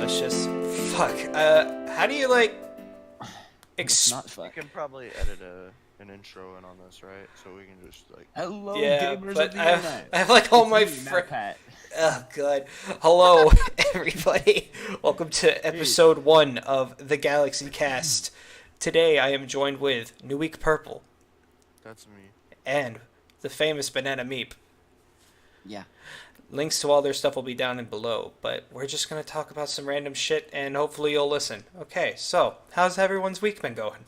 delicious. Fuck. How do you like? It's not You fun. can probably edit an intro in on this, right? So we can just like. Hello, Yeah, gamers but of the I internet. have like all It's my me, friends. Pat. Oh god. Hello, everybody. Welcome to episode 1 of the Galaxy Cast. Today I am joined with Nweakpurple That's me. and the famous Bananameep. Yeah. Links to all their stuff will be down and below, but we're just gonna talk about some random shit and hopefully you'll listen. Okay, so how's everyone's week been going?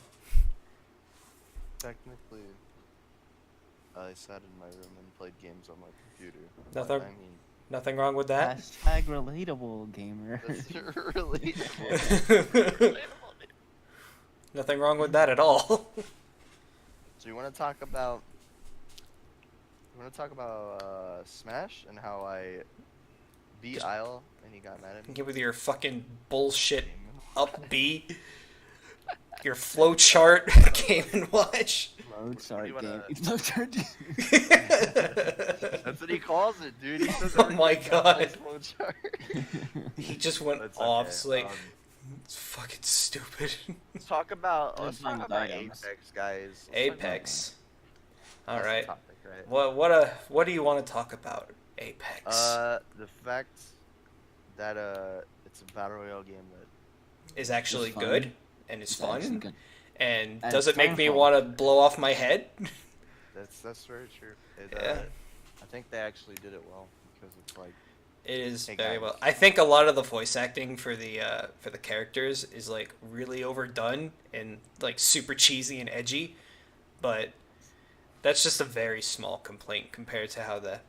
Technically, I sat in my room and played games on my computer. Nothing- But, I mean, Nothing wrong with that? Hashtag relatable gamer. that's relatable. Nothing wrong with that at all. So you want to talk about? Smash and how I beat Isle and he got mad at me. Get with your fucking bullshit up B. Your flowchart Game and Watch. Flowchart you wanna- game. Flowchart. That's what he calls it, dude. He says Oh my everything got God. nice flowchart. He just went That's off. okay. It's like, it's fucking stupid. Let's talk about Let's find Apex, items. guys. Let's talk about Apex. That's All the right. topic, right? What do you want to talk about? Apex. The fact that it's a battle royale game that Is actually fun. good and it's actually fun. good. And And does it make me fun. want to blow off my head? that's very true. Yeah. I think they actually did it well because it's like It is Hey, very guys. well. I think a lot of the voice acting for the characters is like really overdone and like super cheesy and edgy, but that's just a very small complaint compared to how the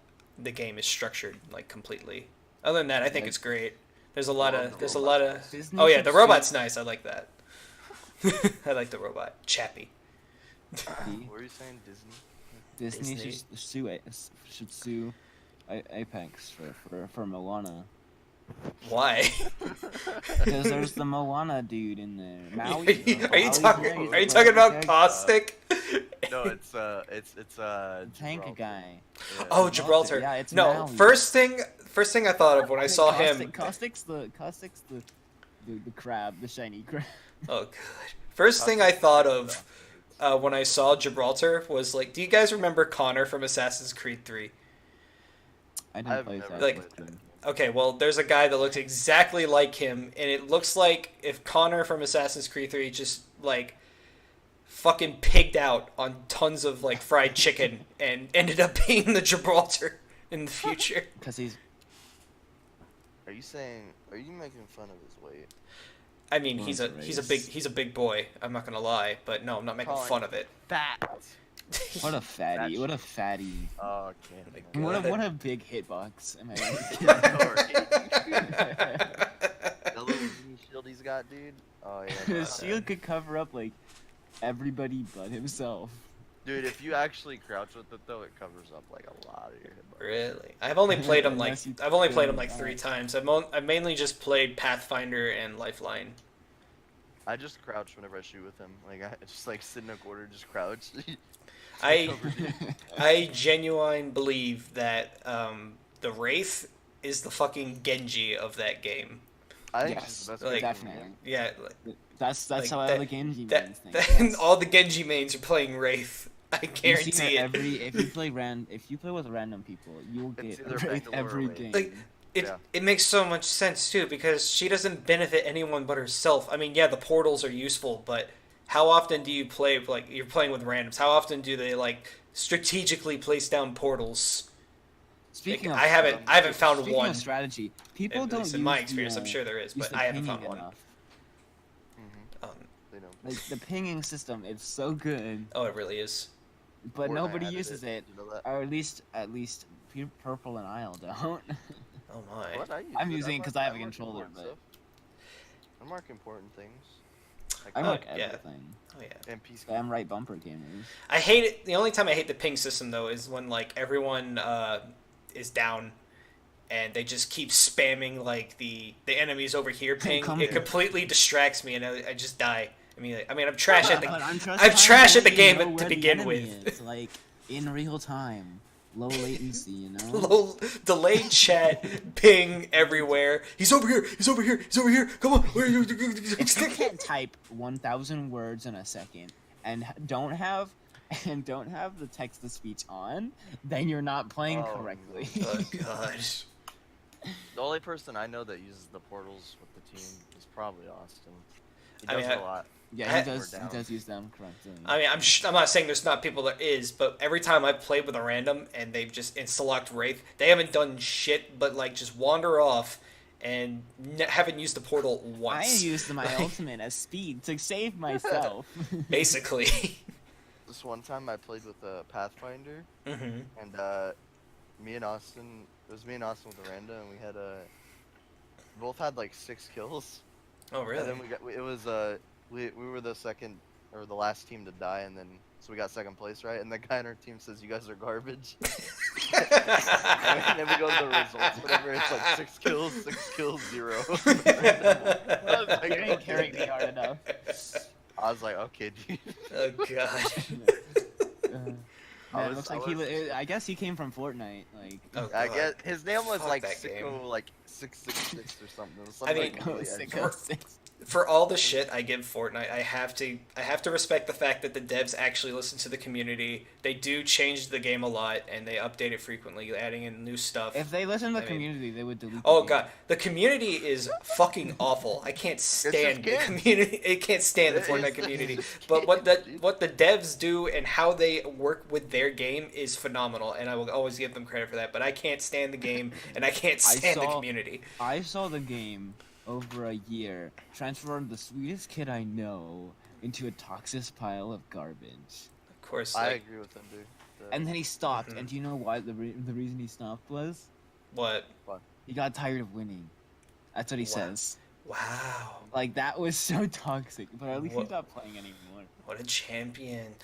game is structured like completely. Other than that, I think Like- it's great. There's a lot Love of the there's a robot. lot of Disney Oh yeah, should the sue- robot's nice. I like that. I like the robot. Chappie. what were you saying, Disney? Disney Disney. should sue Apex for Moana. Why? Because there's the Moana dude in there. Maui. Are you Maui's talking there, he's are you the talking about character. Caustic? No, it's Tank Gibraltar. guy. Yeah. Oh, Gibraltar. Yeah, it's No, Maui. first thing I thought of when I saw him. Caustic's the crab, the shiny crab. Oh, good. First thing I thought of when I saw Gibraltar was like, do you guys remember Connor from Assassin's Creed 3? I didn't I've play never that. Like- played that. Okay, well, there's a guy that looks exactly like him, and it looks like if Connor from Assassin's Creed 3 just, like, fucking pigged out on tons of, like, fried chicken and ended up being the Gibraltar in the future. Because he's Are you making fun of his weight? I mean, Well, he's it's a big boy. I'm not gonna lie, but no, I'm not making Calling fun of it. Fat. what a fatty. What a fatty. Oh, my okay. God. What a big hitbox. Am I That little mini shield he's got, dude. Oh yeah. right? no, His shield could cover up like everybody but himself. Dude, if you actually crouch with it though, it covers up like a lot of your hitbox. Really? I've only played him like Unless you 3 times. I've mainly just played Pathfinder and Lifeline. I just crouch whenever I shoot with him. Like I just like sit in a corner, just crouch. I genuinely believe that the Wraith is the fucking Genji of that game. I think Yes, it's the best like- character in the definitely. game. Yeah, like, That's Like, how that- all the Genji that, mains think. that yes. all the Genji mains are playing Wraith. I You see guarantee that it. if you play with random people, you'll It's get either Wraith Bangalore or every Wraith. game. Like, It Yeah. it makes so much sense too because she doesn't benefit anyone but herself. I mean, yeah, the portals are useful, but how often do you play like you're playing with randoms? How often do they like strategically place down portals? Speaking Like, of, I haven't found speaking one. of strategy, people At don't least use in my the, experience, I'm sure there is, use but the I haven't pinging found one. enough. Mhm. Um, They don't. Like the pinging system, it's so good, oh, it really is. but Fortnite nobody added uses it, You know that? or at least Purple and Isle don't. Oh my. What? I use I'm it. using it mark- 'cause I have a mark controller, important but- stuff. I mark important things. Like I Oh, mark yeah. everything. Oh yeah. and peace. I'm right bumper gamers. I hate it. The only time I hate the ping system though is when like everyone is down, and they just keep spamming like the enemies over here ping. Come It here. completely distracts me, and I just die. I'm trash at the But I'm I'm trash at the to game know to where the begin enemy with. is, like in real time, low latency, you know. Low delayed chat, ping everywhere. He's over here. He's over here. He's over here. Come on. Where are you? If you can't type 1,000 words in a second and don't have the text to speech on, then you're not playing correctly. Oh gosh. The only person I know that uses the portals with the team is probably Austin. He I does mean, it a lot. Yeah, he does use them correctly. I mean, I'm not saying there's not people there is, but every time I've played with a random and they've just insta-locked Wraith, they haven't done shit but like just wander off and haven't used the portal once. I used my ultimate as speed to save myself. Basically. This one time I played with a Pathfinder, Mm-hmm. and me and Austin with a random, and we had both had like 6 kills. Oh really? And then we were the second or the last team to die, and then so we got second place, right? And the guy on our team says, "You guys are garbage." And then we go to the results, whatever. It's like 6 kills, 0. I was like, You ain't carrying me hard enough. I was like, okay, dude. Oh god. Man, it looks like I guess he came from Fortnite. Like, Oh, I God. guess his name was Fuck like that Sicko, game. like 666 or something. It was I something mean, like really Sicko edgy. 6. For all the shit I give Fortnite, I have to respect the fact that the devs actually listen to the community. They do change the game a lot and they update it frequently, adding in new stuff. If they listen to the I mean- community, they would delete. Oh the game. god, the community is fucking awful. I can't stand the kids. community. I can't stand the It Fortnite is- community. it's just But what kids, dude. the devs do and how they work with their game is phenomenal, and I will always give them credit for that. But I can't stand the game, and I can't stand the saw- community. I saw the game over a year transform the sweetest kid I know into a toxic pile of garbage. Of course, I like, agree with him, dude. And then he stopped. Mhm. And do you know why the reason he stopped was? what? He got tired of winning. That's what he Wow. says. Wow, Like, that was so toxic. But at least What- he's not playing anymore. what a champion!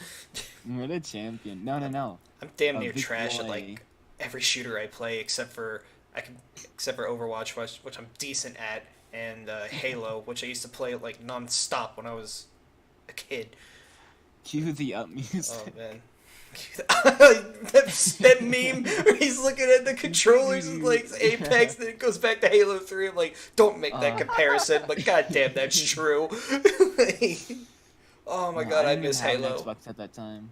What a champion. No. I'm damn A near big trash at boy. like every shooter I play except for Overwatch, which I'm decent at, and Halo, which I used to play like non-stop when I was a kid. Cue the up music. Oh man. that meme where he's looking at the controllers and like Apex, then it goes back to Halo 3. I'm like, don't make that comparison, but goddamn, that's true. Oh my No, god, I didn't miss even have an Halo. Xbox at that time.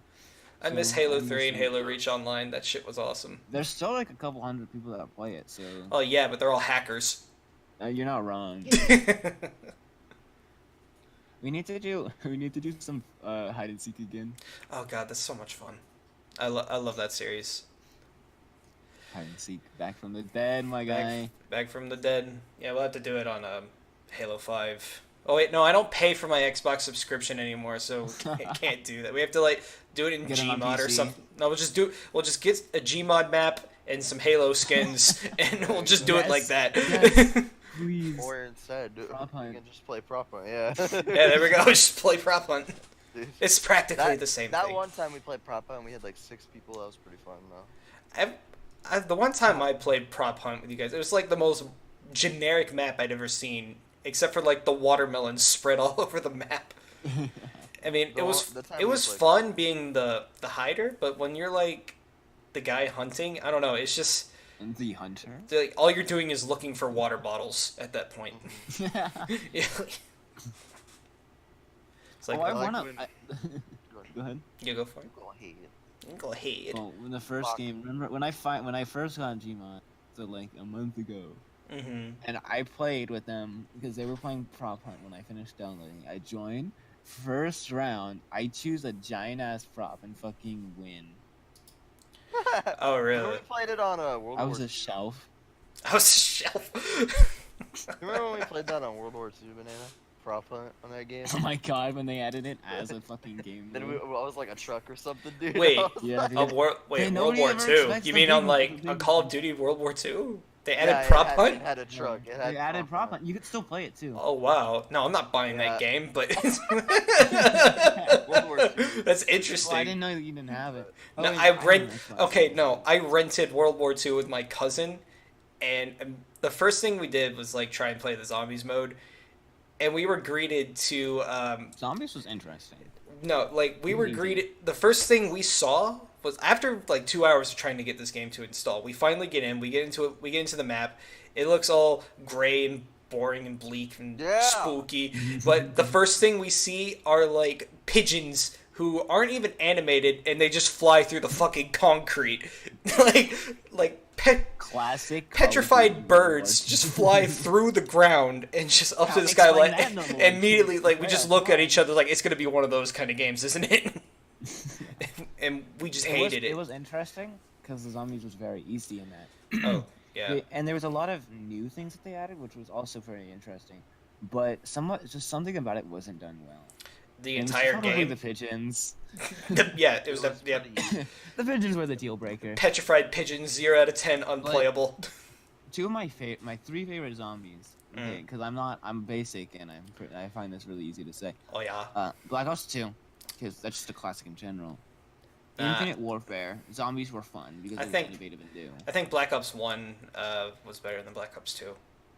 I miss so Halo I 3 and miss it. Halo Reach Online. That shit was awesome. There's still like a couple hundred people that play it, so Oh yeah, but they're all hackers. you're not wrong. We need to do some hide and seek again. Oh god, that's so much fun. I love that series. Hide and seek, back from the dead, my guy. Back from the dead. Yeah, we'll have to do it on Halo 5. Oh wait, no, I don't pay for my Xbox subscription anymore, so we can't do that. We have to like do it in Get it on Gmod or PC. something. No, we'll just get a Gmod map and some Halo skins, and we'll just do it like that. Yes. Please. Or instead, Prop you hunt. can just play prop hunt, yeah. Yeah, there we go. Just play prop hunt. Dude. It's practically That, the same that thing. one time we played prop hunt, we had like 6 people. That was pretty fun, though. The one time I played prop hunt with you guys, it was like the most generic map I'd ever seen, except for like the watermelons spread all over the map. I mean, The time it we was played- fun being the hider, but when you're like the guy hunting, I don't know. It's just And the hunter. like, all you're doing is looking for water bottles at that point. Yeah. It's like, Oh, I I like wanna. when- Go ahead. you go for it. Go ahead. Go ahead. Well, when the first Fuck. game, remember when I first got Gmod, so like a month ago, Mm-hmm. and I played with them because they were playing prop hunt. When I finished downloading, I joined. First round, I choose a giant ass prop and fucking win. Oh, Remember really? we played it on World I War was II? a shelf. I was shelf. Remember when we played that on World War II, Banana? Prop hunt on that game? Oh my god, when they added it as a fucking game. Then mode. I was like a truck or something, dude. Wait. I was Yeah, like- dude. World Hey, War nobody ever Two? expects You the mean on big- like the on big- Call of Duty World War Two? They added Yeah, prop it hunt. had a truck. It had They added prop hunt. You could still play it too. Oh wow! No, I'm not buying that Yeah. game, but World War II. that's Well, I interesting. didn't know that you didn't have it. No, wait, I own rent. Xbox. Okay, no, I rented World War II with my cousin, and the first thing we did was like try and play the zombies mode, and we were greeted to Zombies was interesting. no, like we were Mhm. greeted. The first thing we saw was after like 2 hours of trying to get this game to install. We finally get in. We get into it. We get into the map. It looks all gray and boring and bleak and spooky. But the first thing we see are like pigeons who aren't even animated, and they just fly through the fucking concrete, like classic petrified birds just fly through the ground and just up to the sky. Like immediately, like we just look at each other like it's gonna be one of those kind of games, isn't it? And we just hated it. It was interesting because the zombies was very easy in that. Oh yeah. And there was a lot of new things that they added, which was also very interesting. But just something about it wasn't done well. The entire game. The pigeons. It was the The pigeons were the deal breaker. Petrified pigeons, 0 out of 10, unplayable. Two of my three favorite zombies. Because I'm basic and I find this really easy to say. Oh yeah. Black Ops 2, because that's just a classic in general. Infinite Warfare, zombies were fun because it was innovative and new. I think Black Ops 1 was better than Black Ops 2.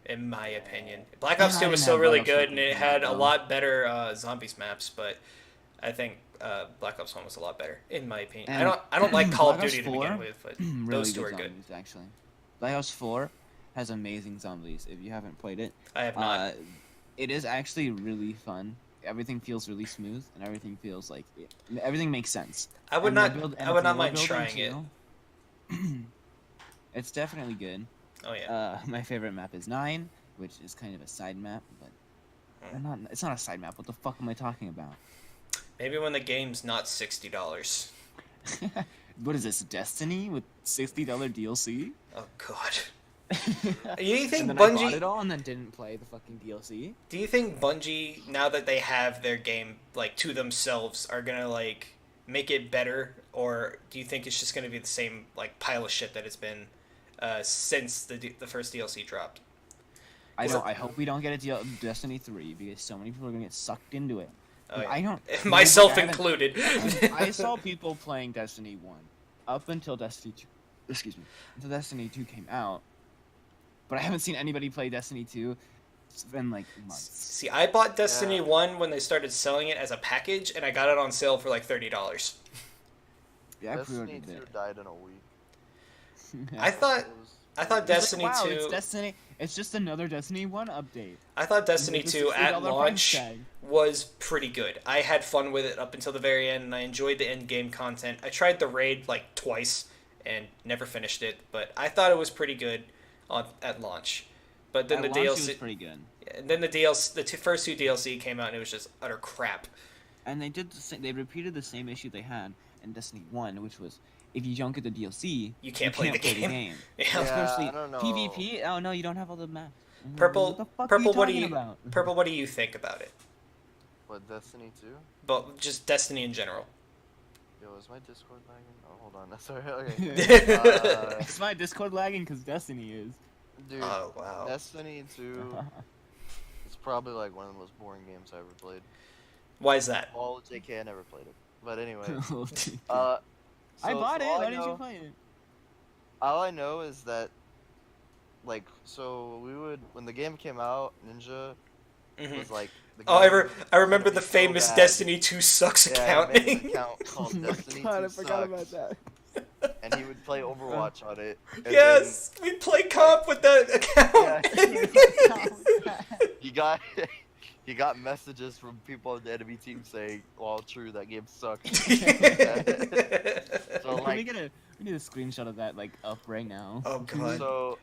In my opinion, Black Ops 2 was still really good, and it had a lot better zombies maps. But I think Black Ops 1 was a lot better, in my opinion. I don't like Call of Duty to begin with, but really those two are good. Actually, Black Ops 4 has amazing zombies. If you haven't played it, I have not. It is actually really fun. Everything feels really smooth, and everything feels like everything makes sense. I would not mind trying it. It's definitely good. Oh yeah. My favorite map is 9, which is kind of a side map, but it's not a side map. What the fuck am I talking about? Maybe when the game's not $60. What is this, Destiny with $60 DLC? Oh god. You think and then Bungie I bought it all and then didn't play the fucking DLC? Do you think Bungie, now that they have their game like to themselves, are gonna like make it better, or do you think it's just gonna be the same like pile of shit that it's been since the first DLC dropped? I hope we don't get a Destiny 3 because so many people are gonna get sucked into it. Oh, yeah. I don't. Myself included. I saw people playing Destiny 1 up until Destiny 2. Excuse me. Until Destiny 2 came out, but I haven't seen anybody play Destiny 2 in like months. See, I bought Destiny 1 when they started selling it as a package, and I got it on sale for like $30. Yeah, Destiny 2 died in a week. I thought Destiny 2. It's Destiny. It's just another Destiny 1 update. I thought Destiny 2 at launch was pretty good. I had fun with it up until the very end, and I enjoyed the end game content. I tried the raid like twice and never finished it, but I thought it was pretty good at launch. But then the DLC was pretty good. And then the DLC, first two DLC came out, and it was just utter crap. And they did they repeated the same issue they had in Destiny 1, which was if you don't get the DLC, you can't play the game. Yeah. Especially PvP. Oh no, you don't have all the maps. Purple, what do you think about it? What, Destiny 2? But just Destiny in general. Yo, is my Discord lagging? Oh, hold on. Sorry. Okay. Is my Discord lagging? Because Destiny is. Dude, oh wow. Destiny 2 is probably like one of the most boring games I ever played. Why is that? All JK, I never played it. But anyway. I bought it. Why didn't you play it? All I know is that, like, so we would, when the game came out, Ninja was like, I remember the famous Destiny 2 sucks account. Yeah, he made an account called Destiny 2 I forgot about that. And he would play Overwatch on it. Yes, we play comp with that account. Yeah, he got messages from people on the enemy team saying, "Well, true, that game sucks." So like, we need a screenshot of that like up right now. Oh god. So,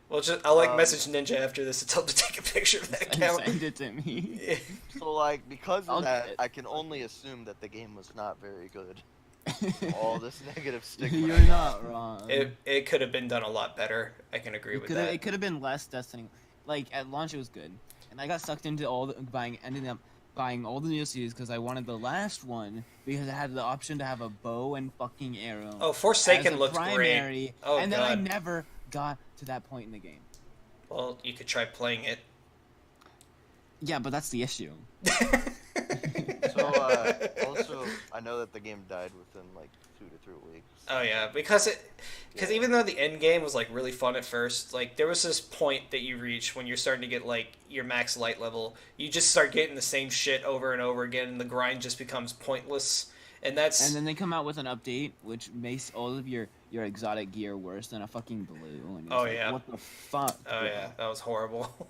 I'll message Ninja after this and tell him to take a picture of that account. Send it to me. So like, because of that, I can only assume that the game was not very good. All this negative stigma. You're not wrong. It could have been done a lot better. I can agree with that. It could have been less Destiny. Like at launch, it was good, and I got sucked into ended up buying all the DLCs because I wanted the last one because it had the option to have a bow and fucking arrow. Oh, Forsaken looked primary, great. Oh, and then god. I never got to that point in the game. Well, you could try playing it. Yeah, but that's the issue. So, also, I know that the game died within like 2 to 3 weeks. Oh yeah, because even though the end game was like really fun at first, like there was this point that you reach when you're starting to get like your max light level, you just start getting the same shit over and over again, and the grind just becomes pointless. And that's And then they come out with an update which makes all of your exotic gear worse than a fucking blue. And it's Oh, like, yeah. what the fuck? oh bro? yeah, that was horrible.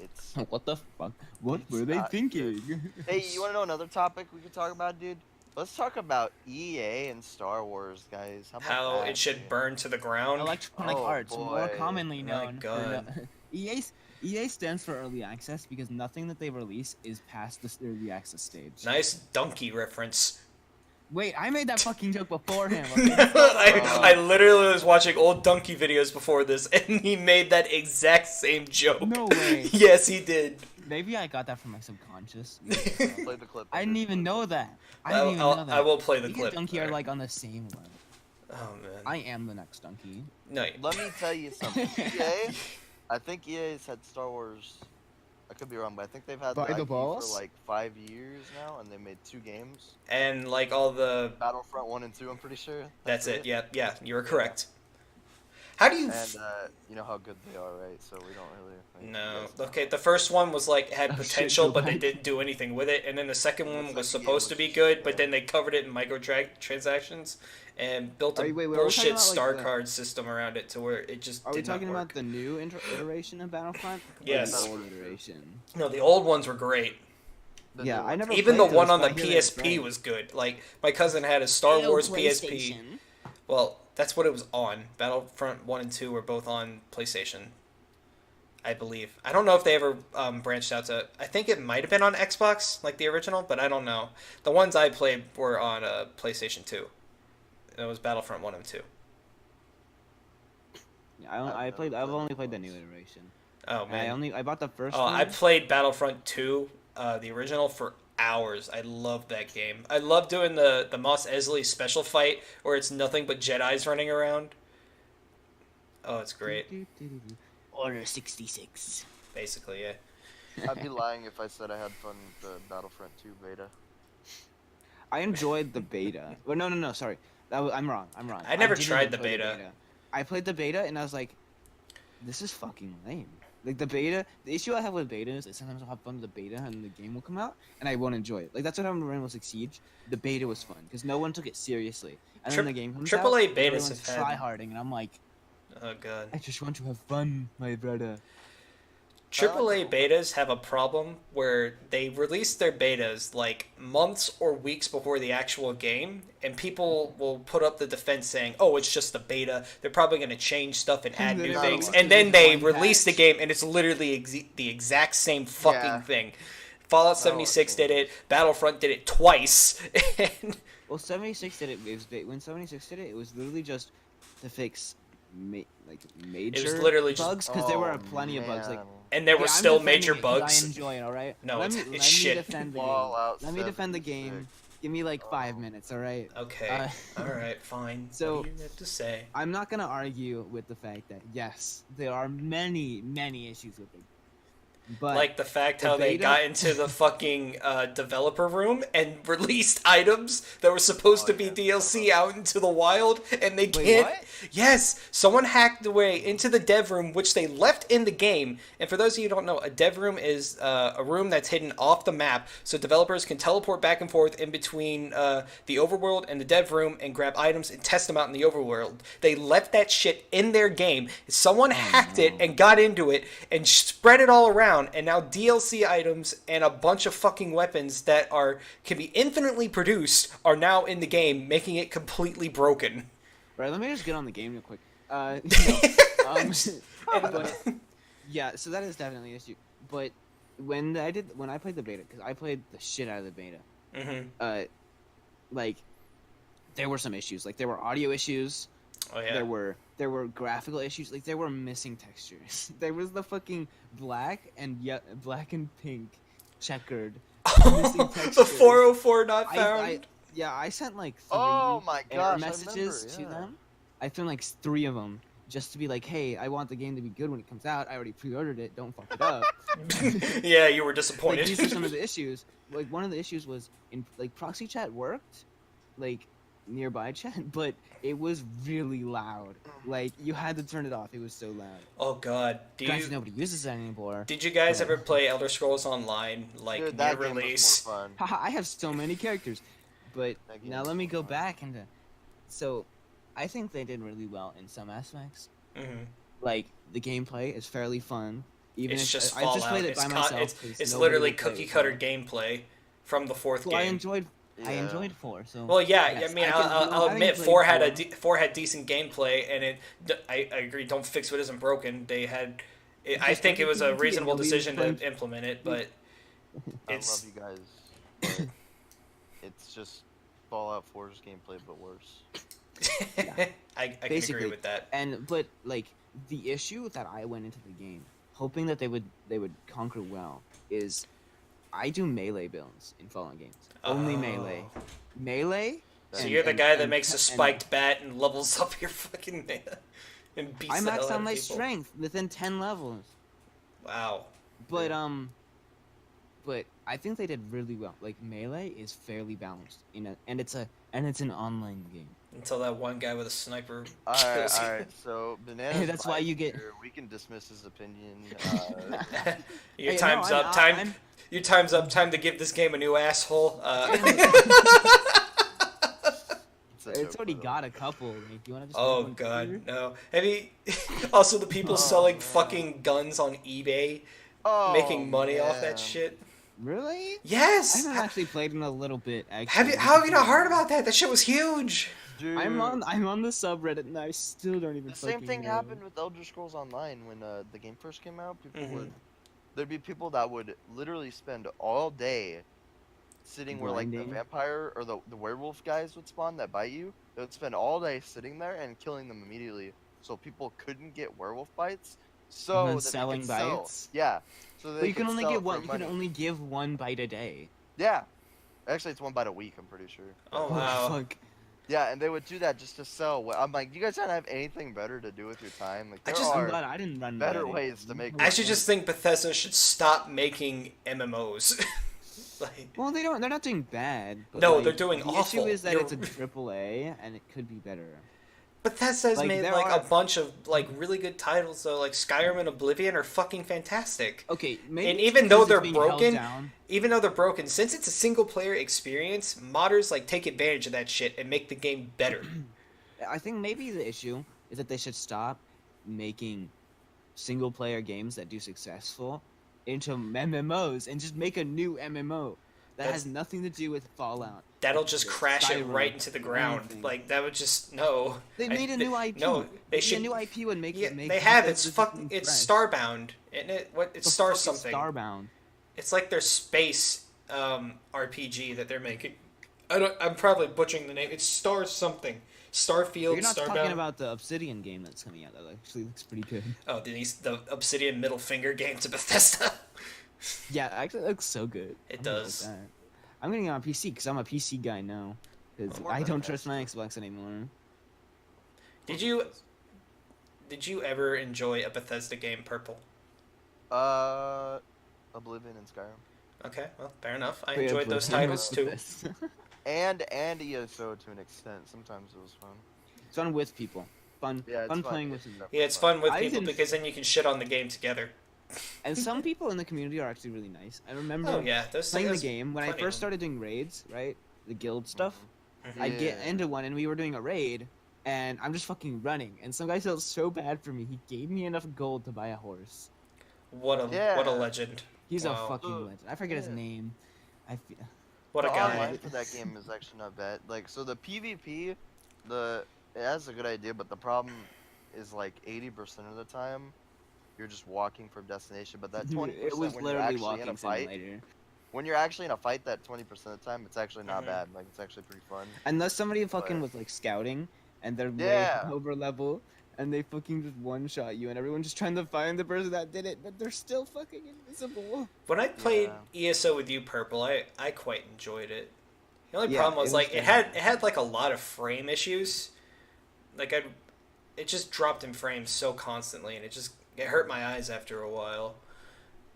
It's What the fuck? What It's were they not thinking? hey, you want to know another topic we could talk about, dude? Let's talk about EA and Star Wars, guys. How about How that, it should dude? burn to the ground. Electronic Oh, Arts, more boy. commonly My known God. for EA stands for early access because nothing that they release is past the early access stage. Nice donkey reference. Wait, I made that fucking joke before him. No, Okay? I literally was watching old donkey videos before this, and he made that exact same joke. No way. Yes, he did. Maybe I got that from my subconscious. Play the clip. I didn't even Play the know clip. that. I didn't even know that. I will play the Me clip. and Donkey are Alright. like on the same level. Oh man. I am the next Donkey. No. Let me tell you something. EA, I think EA's had Star Wars. I could be wrong, but I think they've had By the IP balls? for like 5 years now, and they made 2 games. And like all the. Battlefront 1 and 2, I'm pretty sure. That's it. Yeah, yeah. You were correct. How do you? And you know how good they are, right? So we don't really. Like, No. you guys know. Okay, the first one was like had Oh, shit, potential, go but they back. didn't do anything with it. And then the second And the one was second game supposed to was be just- good, but yeah. then they covered it in microtransactions and built a Are we talking bullshit about, like, star the- card system around it to where it just Are we did not talking about work. the new iteration of Battlefront? Or Yes. the old iteration. No, the old ones were great. The Yeah, new I one. never Even the played one those, on the but I hear that it's PSP great. was good. Like my cousin had a Star Hello, Wars PSP. PlayStation. Well, that's what it was on. Battlefront 1 and 2 were both on PlayStation, I believe. I don't know if they ever branched out to... I think it might have been on Xbox, like the original, but I don't know. The ones I played were on PlayStation 2. It was Battlefront 1 and 2. Yeah, I've only played the new iteration. Oh, man. I bought the first Oh, one. I played Battlefront 2, the original, for hours. I love that game. I love doing the Mos Eisley special fight where it's nothing but Jedis running around. Oh, it's great. Order 66. Basically, yeah. I'd be lying if I said I had fun with the Battlefront 2 beta. I enjoyed the beta. Well, no, sorry. I'm wrong. I never didn't tried the enjoy beta. I played the beta and I was like, this is fucking lame. Like the beta, the issue I have with beta is that sometimes I'll have fun with the beta and the game will come out and I won't enjoy it. Like that's what happened to Rainbow Six Siege. The beta was fun because no one took it seriously. And then the game comes out, AAA and betas everyone's have had- tryharding, and I'm like, Oh, God. I just want to have fun, my brother. AAA betas have a problem where they release their betas like months or weeks before the actual game, and people will put up the defense saying, "Oh, it's just a beta. They're probably going to change stuff and add then new it's things." just And then they one release the patch. game, and it's literally the exact same fucking Yeah. thing. Fallout 76 did it. Battlefront did it twice. And Well, 76 did it. When 76 did it, it was literally just to fix major literally just- bugs because there were plenty of bugs. Like, man. and there okay, were I'm still defending major it 'cause bugs. I enjoy it. All right. No, let it's me shit. defend the game. Fallout Let me defend the 76. game. Give me like 5 minutes. All right. Okay. All right. Fine. so- what do you have to say? I'm not gonna argue with the fact that yes, there are many issues with it. But Like the fact the how they beta- got into the fucking developer room and released items that were supposed Oh, to be yeah. DLC out into the wild, and they Wait, can't. what? Yes, someone hacked their way into the dev room, which they left in the game. And for those of you who don't know, a dev room is a room that's hidden off the map, so developers can teleport back and forth in between the overworld and the dev room and grab items and test them out in the overworld. They left that shit in their game. Someone hacked it and got into it and spread it all around. And now DLC items and a bunch of fucking weapons that can be infinitely produced are now in the game, making it completely broken. right, let me just get on the game real quick. But, yeah, so that is definitely an issue. But when I played the beta, because I played the shit out of the beta, Mm-hmm. like there were some issues. Like there were audio issues. Oh yeah. There were graphical issues. Like there were missing textures. There was the fucking black and pink checkered missing The textures. 404 not found. I sent like 3 Oh my error gosh, I messages to remember, yeah. them. I sent like 3 of them just to be like, hey, I want the game to be good when it comes out. I already pre-ordered it. Don't fuck it up. Yeah, you were Like disappointed. these are some of the issues. Like one of the issues was in like proxy chat worked, like nearby chat, but it was really loud. Like you had to turn it off. It was so loud. Oh God, Granted, nobody uses that anymore. did you guys but- ever play Elder Scrolls Online like Dude, near that game was release? more fun. Haha, I have so many characters. But That game now was let me so go fun. back into. So, I think they did really well in some aspects. Mm-hmm. Like the gameplay is fairly fun. Even It's if just I Fallout. just played it by myself. It's literally cookie cutter gameplay from the fourth Well, I game. enjoyed. I Yeah. enjoyed 4. So. Well, yeah, yes, I mean, can- I'll having admit played 4 had decent gameplay, and I agree. Don't fix what isn't broken. They had, I Just think it was a PvP, reasonable and nobody decision to played- implement it, but I it's love you guys. but it's just Fallout 4's gameplay, but worse. I can agree Basically. with that. But like the issue that I went into the game hoping that they would conquer well is I do melee builds in Fallout games. Only melee. Oh. Melee. So and- you're the and- guy that and- makes a and- spiked bat and levels up your fucking mana and beats I the hell maxed out out of my people. strength within 10 levels. Wow. But but I think they did really well. Like melee is fairly balanced and it's an online game. Until that one guy with a sniper Alright, kills you. alright. So Banana's That's why you get- here. We can dismiss his opinion. Your Hey, time's no, up. Your time's up. Time to give this game a new asshole. It's already got a couple. Like, you wanna just Oh make one God, bigger? no! Have you also the people Oh, selling man. fucking guns on eBay, Oh, making money off that man. shit? Really? I Yes. haven't actually played in a little bit. Actually. How have you not heard about that? That shit was huge. Dude, I'm on the subreddit and I still don't even. the same fucking thing know. happened with Elder Scrolls Online when the game first came out. People Mhm. would there'd be people that would literally spend all day sitting where like the Grinding. vampire or the werewolf guys would spawn that bite you. They would spend all day sitting there and killing them immediately, so people couldn't get werewolf bites. So And then that they selling could sell. bites? Yeah. So But you can only sell get it for one. You can money. only give one bite a day. Yeah. Actually, it's one bite a week. I'm pretty sure. Oh wow. Fuck. Yeah, and they would do that just to sell. I'm like, you guys don't have anything better to do with your time. Like, I there just- I'm are glad I didn't run. better Reddit. ways to make I should just think Bethesda should stop making MMOs. like, Well, they don't. They're not doing bad. But No, like, they're doing the awful. issue is that You're- it's a AAA and it could be better. Bethesda's Like, made there like are- a bunch of like really good titles though. Like Skyrim and Oblivion are fucking fantastic. Okay, maybe And it's even because though it's they're being held broken, down. Even though they're broken, since it's a single player experience, modders like take advantage of that shit and make the game better. I think maybe the issue is that they should stop making single player games that do successful into MMOs and just make a new MMO that That's- has nothing to do with Fallout. That'll just crash it Skyrim, right into the ground. anything. Like that would just no. They made a new IP. No, they Maybe should. a new IP would make Yeah, it make they have. It's Bethesda fucking. something It's fresh. Starbound, isn't it? What? It's The Star fuck is something. Starbound. It's like their space RPG that they're making. I'm probably butchering the name. It's Star something. Starfield. You're not Starbound. talking about the Obsidian game that's coming out. That actually looks pretty good. Oh, the Obsidian middle finger game to Bethesda. Yeah, actually, it looks so good. It I'm gonna get does. that. I'm getting it on PC because I'm a PC guy now. Because More I don't Bethesda. trust my Xbox anymore. Did you ever enjoy a Bethesda game, Purple? Oblivion and Skyrim, Okay, well, fair enough. I Wait, enjoyed those Oblivion titles was too. the best. and ESO to an extent. Sometimes it was fun. It's fun with people. Fun, Yeah, it's fun fun. playing with It's people. definitely Yeah, it's fun with I people didn't- because then you can shit on the game together. And some people in the community are actually really nice. I remember Oh yeah, those playing the things. game when I plenty of first them. started doing raids, right? The guild stuff. Mhm. I'd get Yeah. into one and we were doing a raid, and I'm just fucking running. And some guy felt so bad for me. He gave me enough gold to buy a horse. What a Yeah. He's legend. Wow. a fucking Uh, legend. I forget his yeah. name. I feel. What a The guy. online for that game is actually not bad. Like, so the PvP, it has a good idea, but the problem is like 80% of the time, you're just walking from destination. But that 20% It was when you're literally actually in a walking fight, simulator. when you're actually in a fight, that 20% of the time, it's actually not Mhm. bad. Like, it's actually pretty fun. Unless somebody fucking But- was like scouting and they're Yeah. way over level and they fucking just one shot you and everyone's just trying to find the person that did it, but they're still fucking invisible. When I played Yeah. ESO with you, Purple, I quite enjoyed it. The only Yeah, problem was it was like it good. had like a lot of frame issues. Like it just dropped in frames so constantly, and it hurt my eyes after a while.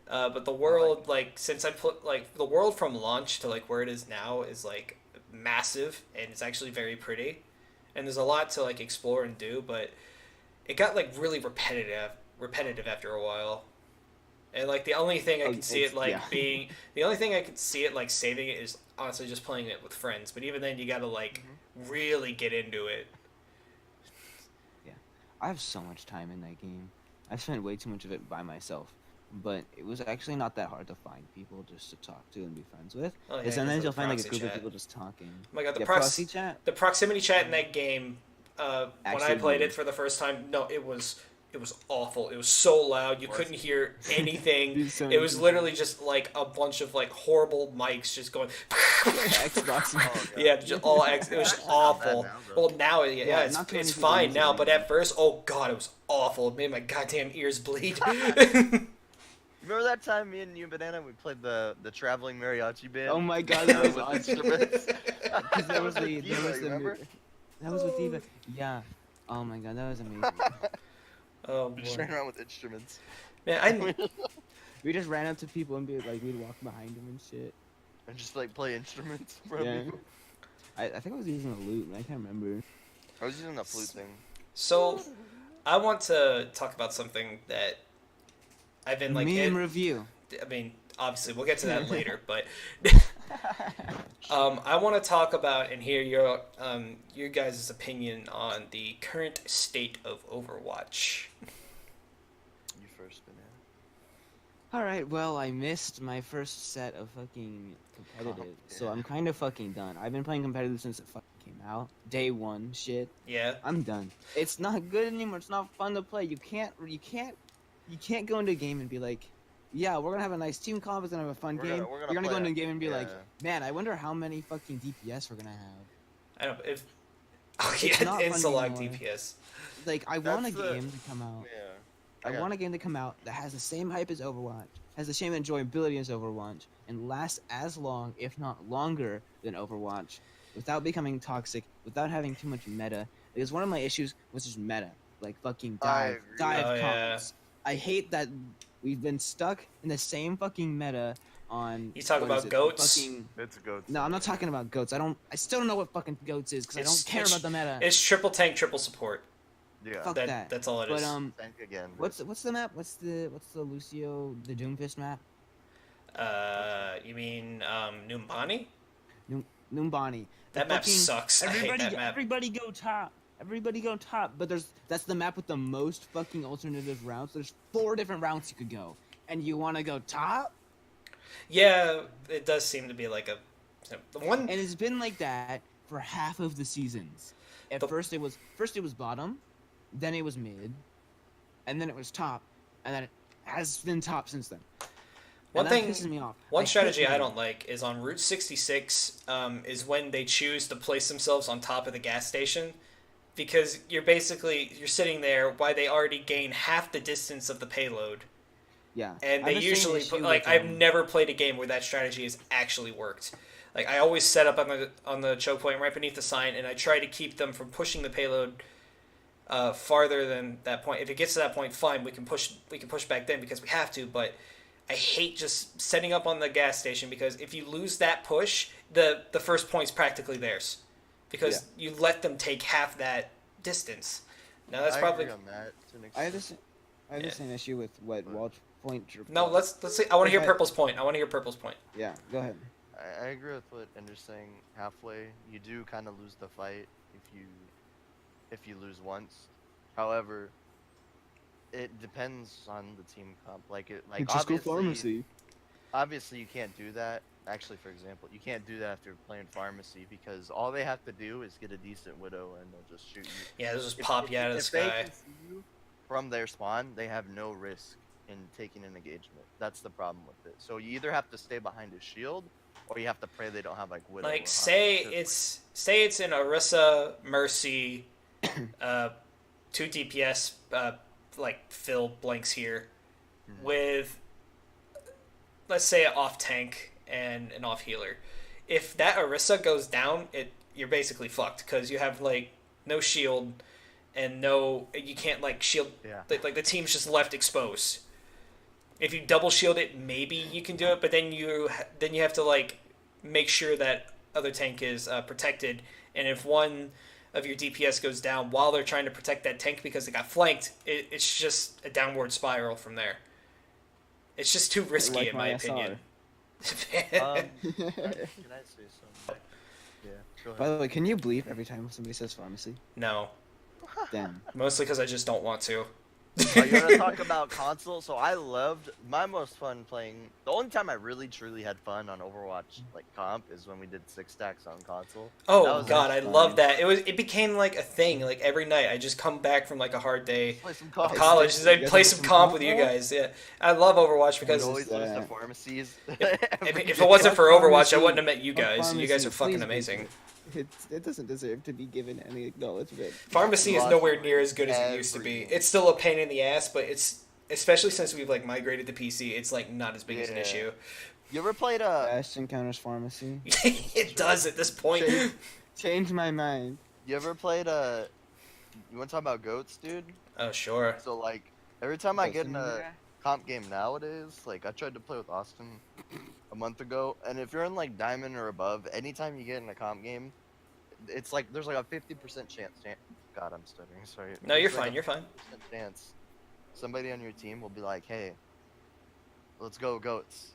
But the world, like since I put like the world from launch to like where it is now is like massive, and it's actually very pretty, and there's a lot to like explore and do, but it got like really repetitive after a while. And like the only thing I Oh, could see it like yeah. being the only thing I could see it like saving it is honestly just playing it with friends. But even then, you gotta like really get into it. I have so much time in that game. I've spent way too much of it by myself. But it was actually not that hard to find people just to talk to and be friends with. Oh, yeah, And sometimes the you'll find like a proxy group of chat. people just talking. Oh my god, Yeah, proxy chat. the proximity chat in that game. When I Actually played rules. it for the first time, no, it was awful. It was so loud you Was couldn't it? hear anything. Dude, so It was interesting. literally just like a bunch of like horrible mics just going. Xbox. Oh, God. Yeah, just all X. It was It's not bad awful. now, though. Well, now yeah, Yeah, it's not too many it's people fine use it now, but anymore. at first, oh god, it was awful. It made my goddamn ears bleed. Remember that time me and you and Banana we played the traveling mariachi band? Oh my god, that was With awesome. instruments. Because there was That the with Diva, remember? that was with Diva. Yeah. Oh my god, that was amazing. Oh We just boy. ran around with instruments. Man, I We just ran up to people and be like, we'd walk behind them and shit. And just like play instruments for Yeah. people. I think I was using a lute, I can't remember. I was using the flute thing. so I want to talk about something that I've been like. Meme review. I mean, obviously, we'll get to that later, but I want to talk about and hear your guys' opinion on the current state of Overwatch. You first, Banana. Alright, well, I missed my first set of fucking competitive, so I'm kind of fucking done. I've been playing competitive since it fucking came out. Day one, shit. Yeah, I'm done. It's not good anymore. It's not fun to play. You can't go into a game and be like, yeah, we're gonna have a nice team comp. It's gonna have a fun We're game. gonna You're gonna play go into a it. game and be like, Yeah. man, I wonder how many fucking DPS we're gonna have. I don't. If oh It's yeah, not fun Insta-log anymore. DPS. Like, I want a That's the- game to come out. Yeah. I want a game to come out that has the same hype as Overwatch, has the same enjoyability as Overwatch, and lasts as long, if not longer, than Overwatch, without becoming toxic, without having too much meta. Because one of my issues was just meta, like fucking I dive agree. Oh, yeah. comps. I hate that we've been stuck in the same fucking meta on. You talk what about is it, goats? Fucking, It's a goat. no, I'm not talking about goats. I still don't know what fucking goats is because I It's- don't care it's- about the meta. It's triple tank, triple support. Yeah. Fuck that. That's all it But is. Thank again. what's the map? What's the Lucio the Doomfist map? You mean Numbani? Numbani. The That map fucking- sucks. I hate Everybody, that map. everybody go top. Everybody go top. But that's the map with the most fucking alternative routes. There's 4 different routes you could go, and you want to go top. Yeah, it does seem to be like a the one. And it's been like that for half of the seasons. At The- first it was bottom, then it was mid, and then it was top, and then it has been top since then. One And that thing- pisses me off. One hate strategy I mid. don't like is on Route 66 is when they choose to place themselves on top of the gas station, because you're sitting there while they already gain half the distance of the payload, Yeah. and I have they the same usually issue put, like with, I've never played a game where that strategy has actually worked. Like I always set up on the choke point right beneath the sign, and I try to keep them from pushing the payload farther than that point. If it gets to that point, fine, we can push back then because we have to, but I hate just setting up on the gas station because if you lose that push, the first point's practically theirs because you let them take half that distance. Now that's I probably agree on that to an I have extent. the Yeah. same issue with what Walsh Point. no. Let's see. I want to hear Okay. Purple's point. Yeah, go ahead. I agree with what Ender's saying. Halfway, you do kind of lose the fight if you lose once. However, it depends on the team comp. Like obviously you can't do that. Actually, for example, you can't do that after playing pharmacy because all they have to do is get a decent widow and they'll just shoot you. Yeah, they'll just If- pop if- you out of the if they sky. can see you from their spawn, they have no risk in taking an engagement. That's the problem with it. So you either have to stay behind a shield, or you have to pray they don't have like widow. or Like Hunt, say 'cause, it's an Orisa, Mercy, 2 DPS, like fill blanks here, Mhm. with let's say an off tank and an off healer. If that Orisa goes down, you're basically fucked because you have like no shield and you can't like shield. Yeah. Like the team's just left exposed. If you double shield it, maybe you can do it, but then you have to like make sure that other tank is protected, and if one of your DPS goes down while they're trying to protect that tank because they got flanked, it's just a downward spiral from there. It's just too risky Like in my my SR. opinion. Can I say something? Yeah. Go By ahead. the way, can you bleep every time somebody says pharmacy? No, Damn. mostly because I just don't want to. Are you gonna talk about console? So I loved my most fun playing. The only time I really truly had fun on Overwatch like comp is when we did 6 stacks on console. That Oh was god, I fun. love that. It became like a thing. Like every night, I just come back from like a hard day Play some of comp. college, and I'd guys play have some some comp comp with you now? guys. Yeah, I love Overwatch You because always lose to that. pharmacies. if it wasn't for Fuck Overwatch, I pharmacy. wouldn't have met you Fuck guys. You guys pharmacy, are fucking please, amazing. It doesn't deserve to be given any acknowledgement. Pharmacy is Lost nowhere near as good as it used to be. everything. It's still a pain in the ass, but it's especially since we've like migrated to PC. It's like not as big as an Yeah. issue. You ever played Bastion counters pharmacy. It does at this point. Change my mind. You ever played You want to talk about goats, dude? Oh sure. So like every time I Goats get in a Simulator? comp game nowadays, like I tried to play with Austin a month ago, and if you're in like diamond or above, anytime you get in a comp game, it's like there's like a 50% chance. God, I'm stuttering. Sorry. No, you're There's, like, fine. You're fine. 50% chance somebody on your team will be like, "Hey, let's go goats."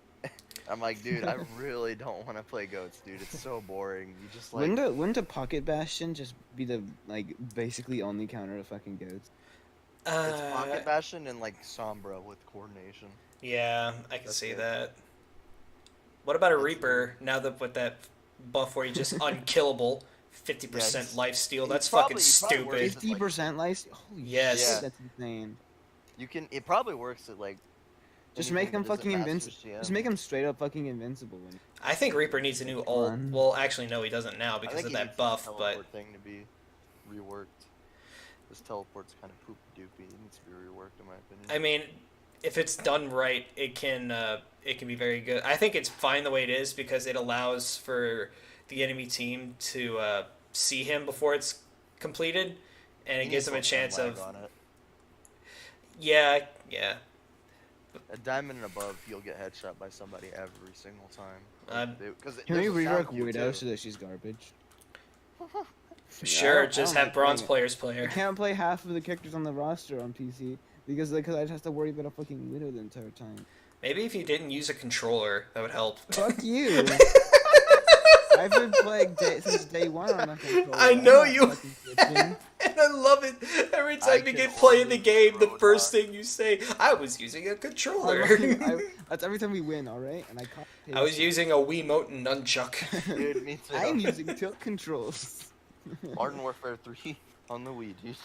I'm like, dude, I really don't want to play goats, dude. It's so boring. You just like Wouldn't a pocket bastion just be the like basically only counter to fucking goats? it's pocket bastion and like sombra with coordination. Yeah, I can That's see it. that. What about a That's Reaper? Now that with that buff where you're just unkillable, 50% he's- life steal. he's That's probably- fucking he probably stupid. works. 50% life. Holy Yes. shit, Yeah. that's insane. You can. It probably works at like. Just anything make him that isn't fucking Master invincible. CM. Just make him straight up fucking invincible. When I think Reaper needs a new ult. Fun. Well, actually, no, he doesn't now I because think of he that needs buff. the But teleport thing to be reworked. This teleport's kind of poop doopy. It needs to be reworked, in my opinion. I mean, if it's done right, it can be very good. I think it's fine the way it is because it allows for the enemy team to see him before it's completed, and it He gives needs them a some chance lag of on it. yeah. A diamond and above, you'll get headshot by somebody every single time. Um, can we rework Widow so that she's garbage? Sure, I just don't have like bronze playing it. players play I her. can't play half of the characters on the roster on PC because I just have to worry about a fucking Widow the entire time. Maybe if you didn't use a controller, that would help. Fuck you. I've been playing since day one on a controller. I know I'm you. not fucking switching. And I love it. Every time you can get playing the only game, the Roadhog. first thing you say, I was using a controller. That's every time we win, alright? And I caught I was using a Wiimote and nunchuck. Dude, me too. I'm using tilt controls. Modern Warfare 3 on the Wii, dude.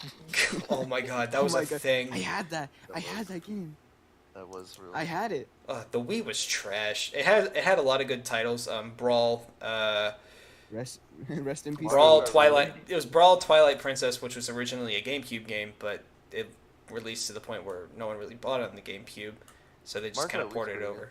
Oh my god, that was Oh my a God. thing. I had that. That I had that game. That was really. I had it. The Wii was trash. It had a lot of good titles. Brawl, Rest in peace. Brawl, Really? Twilight. It was Brawl, Twilight Princess, which was originally a GameCube game, but it released to the point where no one really bought it on the GameCube, so they just Mario kind of Kart Wii's ported it pretty over.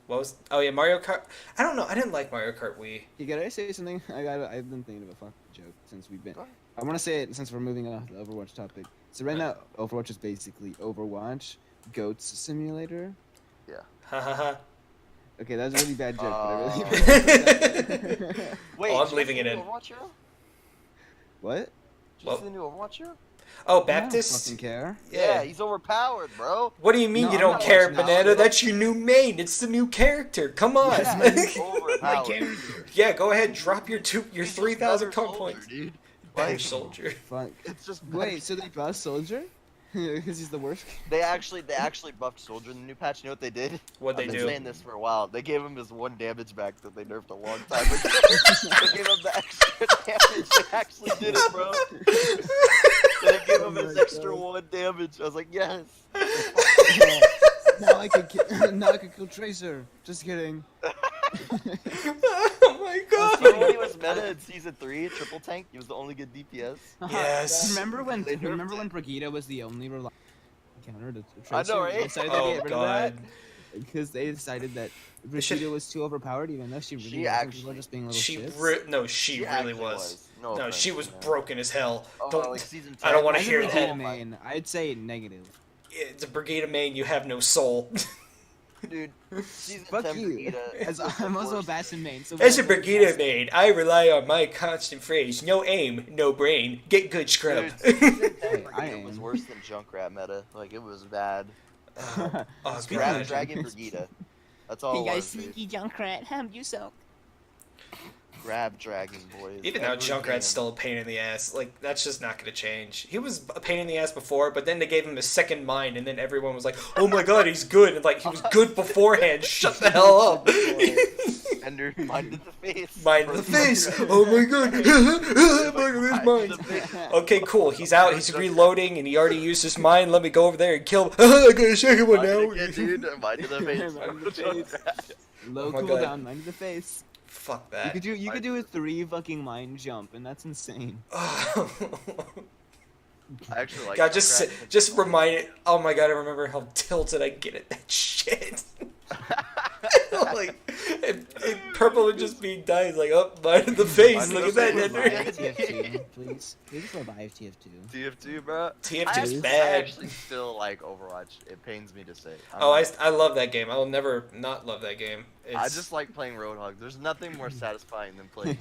What was? Oh yeah, Mario Kart. I don't know. I didn't like Mario Kart Wii. You gotta say something. I've been thinking of a fucking joke since we've been. Go ahead. I want to say it since we're moving off the Overwatch topic. So right now, Overwatch is basically Overwatch, Goats Simulator. Ha ha ha. Okay, that was a really bad joke, but I really. Wait, Oh, I'm did you leaving see it the in. new Overwatch hero? What? Did you Well- see the new Overwatch hero? Oh, I don't Baptist. fucking care. Yeah, he's overpowered, bro. What do you mean No, you I'm don't not care, watching that. Banana? That's your new main. It's the new character. Come on. Yeah, he's overpowered. Yeah, go ahead. Drop your He's just 3,000 better comp soldier, points. dude. Better Like, soldier. Fuck. It's just Wait, so they buffed Soldier? Because he's the worst. They actually buffed Soldier in the new patch. You know what they did? What'd they I've been do? saying this for a while. They gave him his 1 damage back that they nerfed a long time ago. They gave him the extra damage. They actually did it, bro. They gave him Oh his my extra God. 1 damage. I was like, yes. Now I can kill Tracer. Just kidding. Oh my Even when god. he was meta in season 3, triple tank, he was the only good DPS. Yes. Remember when They nerfed it. Brigitte was the only reliable counter to Tracer? I know, right? They decided to Oh get rid of that god. because they decided that should- Brigitte was too overpowered, even though she really She wasn't. People actually- were just being little She shits. no, she really actually was. No, No, offense, she was man. broken as hell. Oh, Don't. like season 10. I don't wanna As a hear Brigitte that. main, I'd say negative. It's a Brigade main. You have no soul. Dude, season Fuck 10 you. Brigida As was the I'm also a worst. Bastion main. So As a whenever Brigida Bastion- main, I rely on my constant phrase: no aim, no brain. Get good, scrub. Dude, season 10 Hey, I Brigida was am. worse than Junkrat meta. Like, it was bad. Oh Speaking Grab of god. Dragon Junkrat- Brigida. That's all Hey it guys, was, dude. sneaky Junkrat, you so. Grab Dragon, boys. Even now, Every Junkrat's game. still a pain in the ass. Like, that's just not going to change. He was a pain in the ass before, but then they gave him a second mind, and then everyone was like, oh my god, he's good. And, like, he was good beforehand. Shut the hell up. Ender, mind to the face. Mind to the face. Oh my god. Look at his mind. Okay, cool. He's out. He's reloading, and he already used his mind. Let me go over there and kill him. I got a second one now. Mind to the face. Mind to the face. Low Oh my cooldown, God. mind to the face. Fuck You that. could do a 3 fucking mind jump, and that's insane. I actually like God, Junkrat. just remind it. Oh my god, I remember how tilted I get at that shit. Like, if Purple would just be dying, like, oh, mind in the face. Mind Look in at the that, face. Ender. TF2, please. Please revive TF2. TF2, bro. TF2's I bad. actually still like Overwatch. It pains me to say. Oh, I love that game. I will never not love that game. I just like playing Roadhog. There's nothing more satisfying than playing.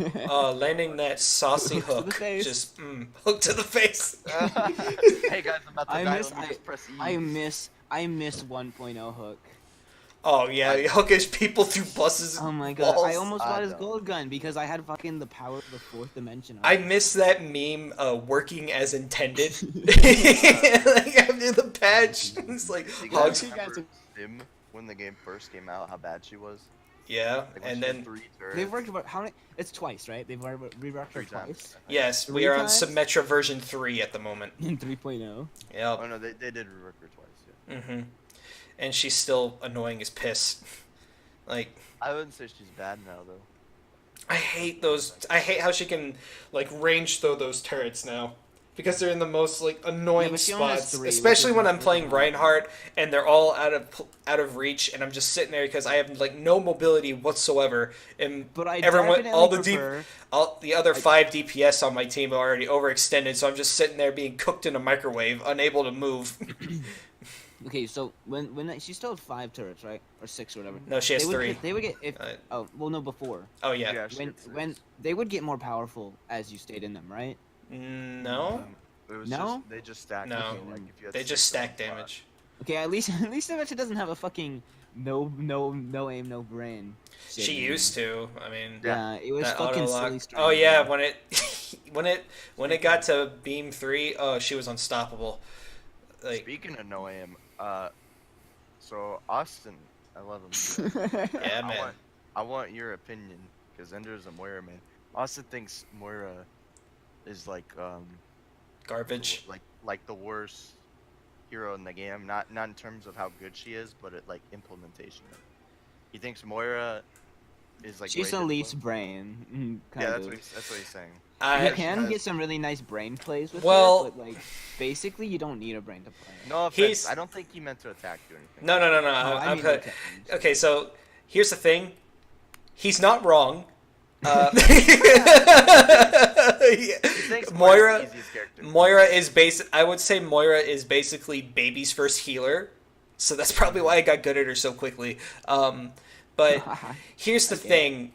landing that saucy Hook to the hook. face. Just hook to the face. Hey guys, I'm about to I die. miss- Let me just press E. I miss 1.0 hook. Oh yeah, hookish people through buses. Oh my god, I walls. almost I bought his don't. gold gun because I had fucking the power of the 4th dimension. I miss that meme working as intended. Like after the patch, it's like You hugs. guys remember Sim when the game first came out? How bad she was. Yeah, Like, when and she had then 3 turrets, They've worked about how many? It's twice, right? They've reworked her 3 times. twice yes, we 3 are on times? Symmetra version 3 at the moment. in 3.0. Yep. Oh no, they did rework her twice. Yeah. And she's still annoying as piss. Like, I wouldn't say she's bad now though. I hate those. I hate how she can like range throw those turrets now, because they're in the most like annoying but she only has spots. 3, Especially which when is I'm playing fucking Reinhardt and they're all out of reach, and I'm just sitting there because I have like no mobility whatsoever, and But I everyone, definitely all the prefer. all the other 5 DPS on my team are already overextended, so I'm just sitting there being cooked in a microwave, unable to move. Okay, so when she still had 5 turrets, right, or 6 or whatever. No, she has they would 3. Get, they would get if. Uh, Oh well, no, before. Oh yeah. Yeah, she When had 6. when they would get more powerful as you stayed in them, right? No. It was No? just, they just stacked. No. it, like, if you had They 6 just of them, stack damage. Okay, at least she doesn't have a fucking no aim, no brain. shit She anymore. used to. I mean. Yeah, it was That fucking auto-lock. silly. Oh yeah, when it got to beam 3, oh she was unstoppable. Like Speaking of no aim, so Austin, I love him. yeah, man. I want your opinion because Ender's a Moira man. Austin thinks Moira is like Garbage. like the worst hero in the game. Not in terms of how good she is, but like implementation. He thinks Moira is like She's great the at least implement- brain. Kind Yeah, of. that's what he's saying. You I can get some really nice brain plays with Well- her, but like basically you don't need a brain to play. No offense, He's- I don't think he meant to attack you or anything. no. Oh, I I've mean, heard. okay. Okay, so here's the thing. He's not wrong. He thinks Moira's the easiest character. Moira is I would say Moira is basically baby's first healer, so that's probably why I got good at her so quickly. But here's the Okay. thing: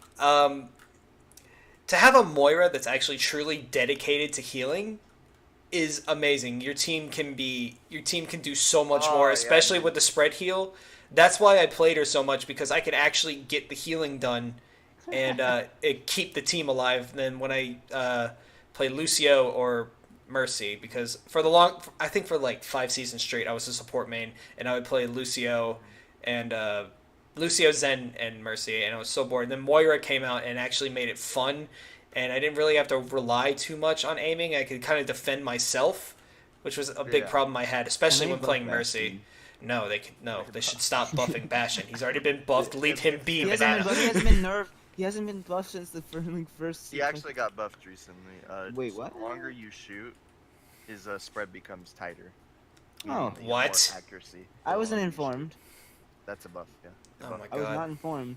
to have a Moira that's actually truly dedicated to healing is amazing. Your team can do so much Oh, more, yeah, especially dude. with the spread heal. That's why I played her so much, because I could actually get the healing done and it keep the team alive than when I play Lucio or Mercy, because I think for like 5 seasons straight I was a support main, and I would play Lucio and Lucio, Zen, and Mercy, and I was so bored. And then Moira came out and actually made it fun, and I didn't really have to rely too much on aiming. I could kind of defend myself, which was a big Yeah. problem I had, especially And they when playing buff Mercy. No, they should stop buffing Bastion. He's already been buffed. Leave him be, He banana. hasn't been nerfed. He hasn't been buffed since the first. He actually got buffed recently. Wait, what? The longer you shoot, his spread becomes tighter. Oh. Meaning that you have What? more accuracy. I the wasn't longer you shoot. informed. That's a buff, yeah. Oh my I was not god. informed.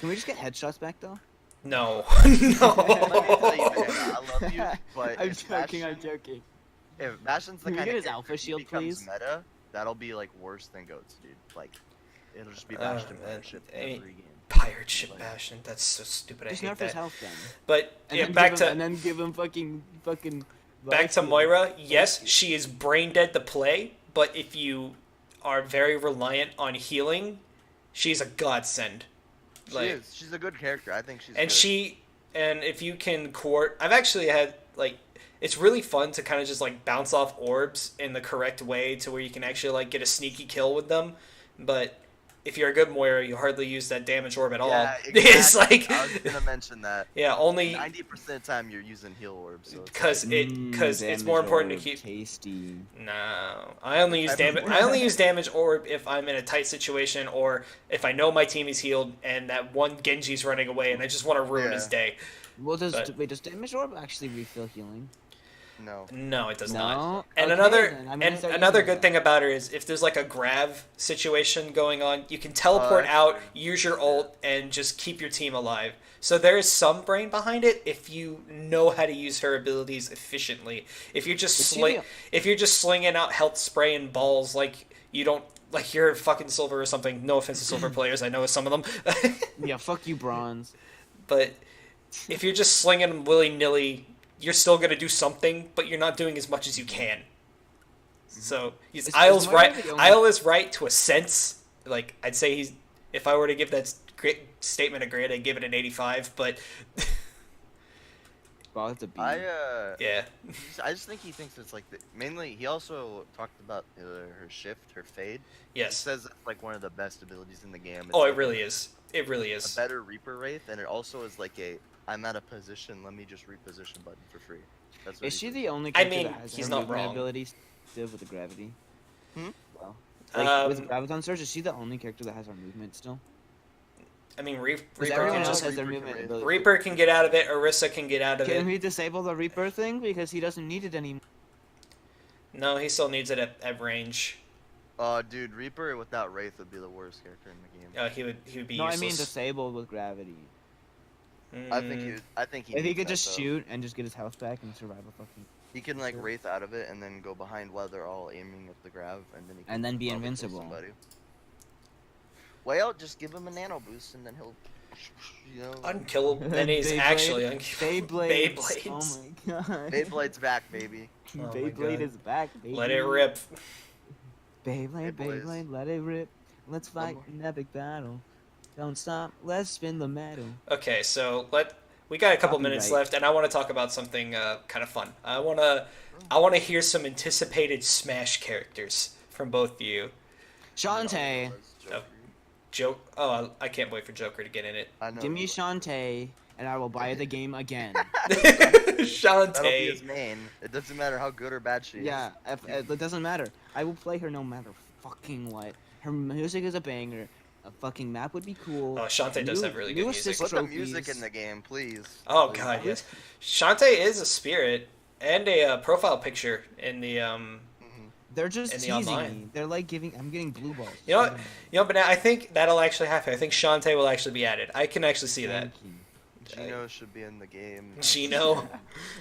Can we just get headshots back though? No. Let me tell you, man, I love you, but I'm if joking. I'm Bastion- joking. If Bastion's the Can we kind get of his alpha character who shield, becomes please? meta, that'll be like worse than goats, dude. Like It'll just be Bastion man. Pirate Ship Any- every game. Pirate ship Like- Bastion. That's so stupid. I Just hate nerf his that. health then. But And yeah, then back give to him, and then give him fucking back to Moira. Yes, she is brain dead to play, but if you are very reliant on healing, she's a godsend. She is. She's a good character. I think she's. And good. and if you can I've actually had like, it's really fun to kind of just like bounce off orbs in the correct way to where you can actually like get a sneaky kill with them, but if you're a good Moira, you hardly use that damage orb at all. Yeah, It's like, I was gonna mention that. yeah, only 90% of the time you're using heal orbs. So because it's more important to keep. Tasty. No, I only use damage. I only use damage orb if I'm in a tight situation or if I know my team is healed and that one Genji's running away and I just want to ruin his day. Well, does But- damage orb actually refill healing? No. No, it does No? not. And Okay, another then. I'm gonna start another using good that. thing about her is if there's like a grav situation going on, you can teleport that's out, true. use your ult, and just keep your team alive. So there is some brain behind it if you know how to use her abilities efficiently. If you're just Is she if you're just slinging out health spray and balls like you don't like you're fucking silver or something. No offense to silver players, I know some of them. Yeah, fuck you, bronze. But if you're just slinging them willy-nilly, you're still going to do something, but you're not doing as much as you can. So, Is Isle's Moira right. the only- Isle is right to a sense. Like, I'd say he's... If I were to give that great statement a grade, I'd give it an 85, but... Well, it's a B. yeah. I just think he thinks it's like mainly. He also talked about her shift, her fade. He Yes. says it's like one of the best abilities in the game. It's Oh, it like really is. It really a is. better Reaper Wraith, and it also is like a I'm out of position. Let me just reposition button for free. That's what Is he she says. the only I character mean, that has he's her not movement wrong. abilities still with the gravity? Hmm? Well, like, with Um, Graviton Surge, is she the only character that has her movement still? I mean, Because Reaper everyone can else just... has their Reaper movement can- ability. Reaper can get out of it, Orisa can get out of Can it. we disable the Reaper thing because he doesn't need it anymore? No, he still needs it at range. Dude, Reaper without Wraith would be the worst character in the game. He would be No, I useless. mean disabled with gravity. I think he. If he needs could that, just though. shoot and just get his health back and survive a fucking, He can like Wraith out of it and then go behind while they're all aiming at the grav, and then he can and then be probably kill invincible. somebody. Well, just give him a nano boost and then he'll, you know. Unkillable. And he's Beyblade. actually unkillable. Beyblade. Beyblades. Oh my god. Beyblade's back, baby. Oh my Beyblade God. is back, baby. Let it rip. Beyblade, Beyblades. Beyblade, let it rip. Let's fight more. an epic battle. Don't stop. Let's spin the metal. Okay, so we got a couple minutes Copyright. left, and I want to talk about something kind of fun. I want to hear some anticipated Smash characters from both of you. Shantae. Joke. Oh, I can't wait for Joker to get in it. I know. Give me Shantae, and I will buy the game again. That'll be his Shantae. main. It doesn't matter how good or bad she is. Yeah, it doesn't matter. I will play her no matter fucking what. Her music is a banger. A fucking map would be cool. Oh, Shantae does have really good music. assist Put the trophies. music in the game, please. Oh Please. God, yes. Shantae is a spirit and a profile picture in the Mhm. They're just in the teasing online. me. They're like I'm getting blue balls. You know what? But I think that'll actually happen. I think Shantae will actually be added. I can actually see that. Thank you. Gino should be in the game. Gino.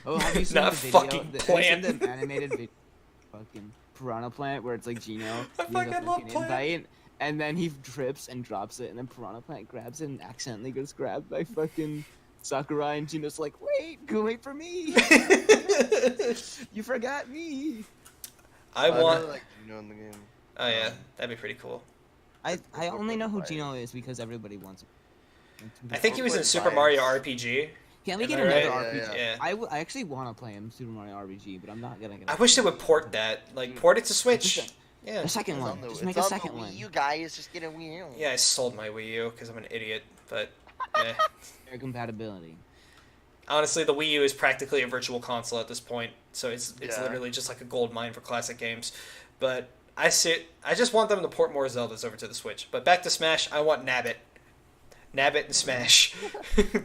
Oh, have you seen Not the video? fucking Have you Plant. seen the animated video? Fucking Piranha Plant, where it's like Gino. I He's a fucking love fucking Plant. invite, and then he trips and drops it, and then Piranha Plant grabs it and accidentally gets grabbed by fucking Sakurai, and Gino's like, "Wait, go wait for me! You forgot me!" I really want. like Gino in the game. Oh yeah, that'd be pretty cool. I Or only know who Pokemon. Gino is because everybody wants him. I think he was in playing Super Vibes. Mario RPG. Can we Am get I another right? RPG? Yeah. Yeah. I actually want to play him Super Mario RPG, but I'm not gonna get. I wish they would port that. Like port it to Switch. Just Yeah. a second It's one. on the- Just it's make a on second the one. Wii U guys, just get a Wii U. Yeah, I sold my Wii U because I'm an idiot. But eh. Air compatibility. Honestly, the Wii U is practically a virtual console at this point, so it's Yeah. literally just like a gold mine for classic games. But I just want them to port more Zeldas over to the Switch. But back to Smash, I want Nabbit. Nabbit and Smash.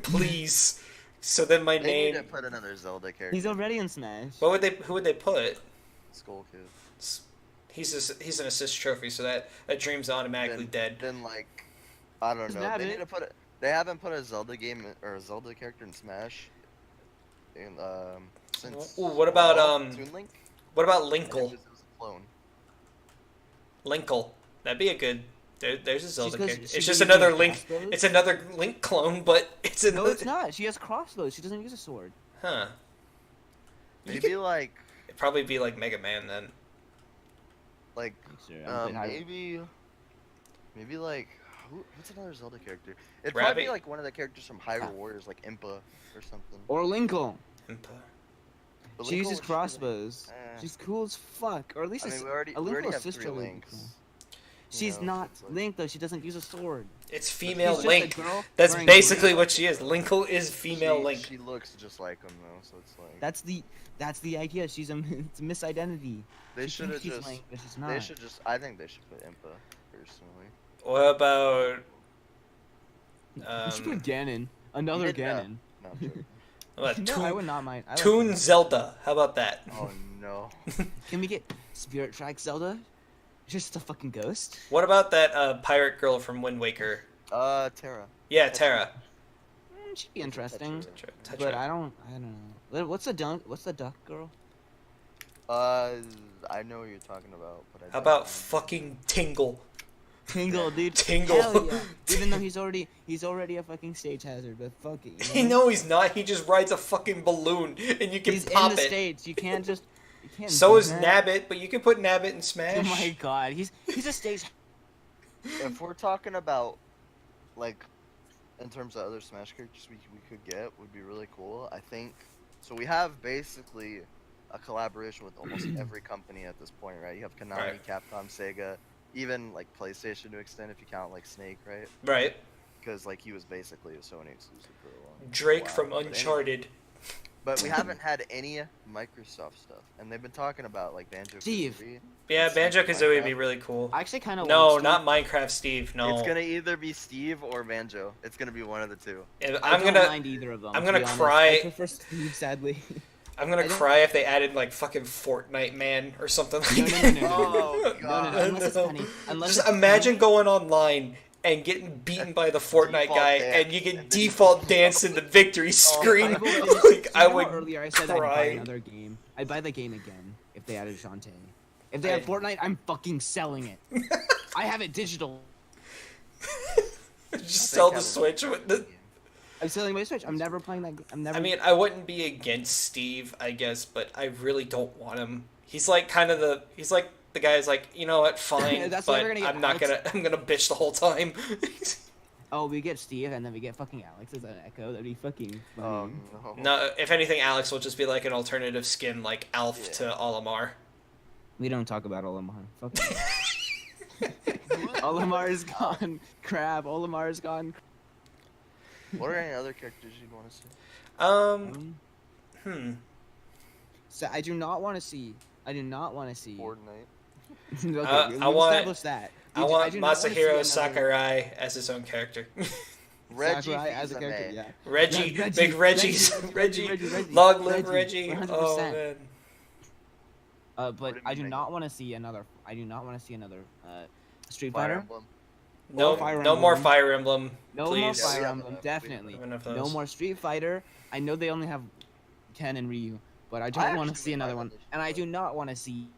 Please. So then my They name... need to put another Zelda character. He's already in Smash. Who would they put? Skull Kid. He's an assist trophy, so that dream's automatically dead. Then like, I don't Is know. that They it? need to put it. They haven't put a Zelda game or a Zelda character in Smash. In since. Ooh, what about, Toon Link? What about I think Linkle? it was a clone. Linkle. That'd be a good There's a Zelda 'cause character. she It's just can another use Link. crossbows? It's another Link clone, but it's No, another. it's not. She has crossbows. She doesn't use a sword. Huh. You Maybe could- like It'd probably be like Mega Man then. Sure, I'm playing maybe like what's another Zelda character? It'd probably be Rabbit? like one of the characters from Hyrule Warriors, like Impa or something. Or Linkle. Impa. But She Linkle, uses would she be, like- crossbows. Eh. She's cool as fuck. Or at least I it's mean, we already a Linkle have sister three would be links. cool. You She's know, not it's like- Link though. She doesn't use a sword. It's female She's just a Link. girl That's wearing basically blue. what she is. Linkle is female Link. She looks just like him though, so it's like That's the idea. She's it's a misidentity. they She should have thinks she's just. Link, but she's not. They should just. I think they should put Impa personally. What about You should put um, Ganon. Another did that. Ganon. No, I'm joking. what, No, I Toon, would not mind. I like Toon Ganon. Zelda? How about that? Oh no. Can we get Spirit Track Zelda? Just a fucking ghost. What about that pirate girl from Wind Waker? Tara. Yeah, Terra. She'd be interesting. Tetra. But I don't know. What's the duck girl? I know what you're talking about, but I How don't about know. fucking Tingle? Tingle, dude. Tingle. Hell yeah. Even though he's already a fucking stage hazard, but fuck it. You know? No, he's not. He just rides a fucking balloon, and you can He's pop in the it. States. You can't just. You can't. So do is that. Nabbit, but you can put Nabbit in Smash. Oh my god, he's a stage. If we're talking about, like, in terms of other Smash characters we could get, would be really cool. I think. So we have basically a collaboration with almost every company at this point, right? You have Konami, Right. Capcom, Sega, even like PlayStation to extent if you count like Snake, right? Right. Because like he was basically a Sony exclusive for a long. Drake while. from But anyway- Uncharted. But we haven't had any Microsoft stuff, and they've been talking about like Banjo. Steve. Yeah, It's Banjo like Kazooie would be Minecraft. really cool. I actually kind of. No, not Minecraft Steve. No. It's gonna either be Steve or Banjo. It's gonna be one of the two. And I I'm don't gonna mind either of them. I'm to gonna be honest. cry- I prefer Steve, sadly. I'm gonna I don't- cry if they added like fucking Fortnite Man or something like No, no, that. no, no, Oh, no, no, God. unless it's Penny. Unless Just it's imagine going online and getting beaten by the Fortnite Default guy, dance, and you and can then- default dance in the victory screen. Penny. Like I You know would how earlier I said I'd buy cry. another game. I'd buy the game again if they added Shantae. If they had Fortnite, I'm fucking selling it. I have it digital. Just sell the Switch with the. I'm selling my Switch. I'm never playing that game. I'm never. I mean, I wouldn't be against Steve, I guess, but I really don't want him. He's like kind of the. He's like the guy who's like, you know what, fine, That's why but we're gonna get I'm not Alex. gonna. I'm gonna bitch the whole time. oh, we get Steve and then we get fucking Alex as an Echo. That'd be fucking. Oh funny. no. No, if anything, Alex will just be like an alternative skin, like Alf Yeah. to Olimar. We don't talk about Olimar. Fuck. Olimar is gone. Crab. Olimar is gone. What are any other characters you'd want to see? So I do not want to see. I do not want to see. Fortnite. okay, I we've want- established that. I want do not wanna see Masahiro another- Sakurai as his own character. Reggie Sakurai as a Fils-Aimé. character, yeah. Reggie, Yeah, big Reggie's, Reggie, Reggie, Reggie, long live Reggie, Reggie. 100%. Oh man. But What do I you do mean? not want to see another. I do not want to see another Street Fire Fighter. Emblem. No, Fire no more Emblem. Fire Emblem. No please. more Yeah, Fire we have Emblem, enough. definitely. We have enough of No those. more Street Fighter. I know they only have Ken and Ryu, but I I don't want actually to see would another like one. that they should And I put- do not want to see.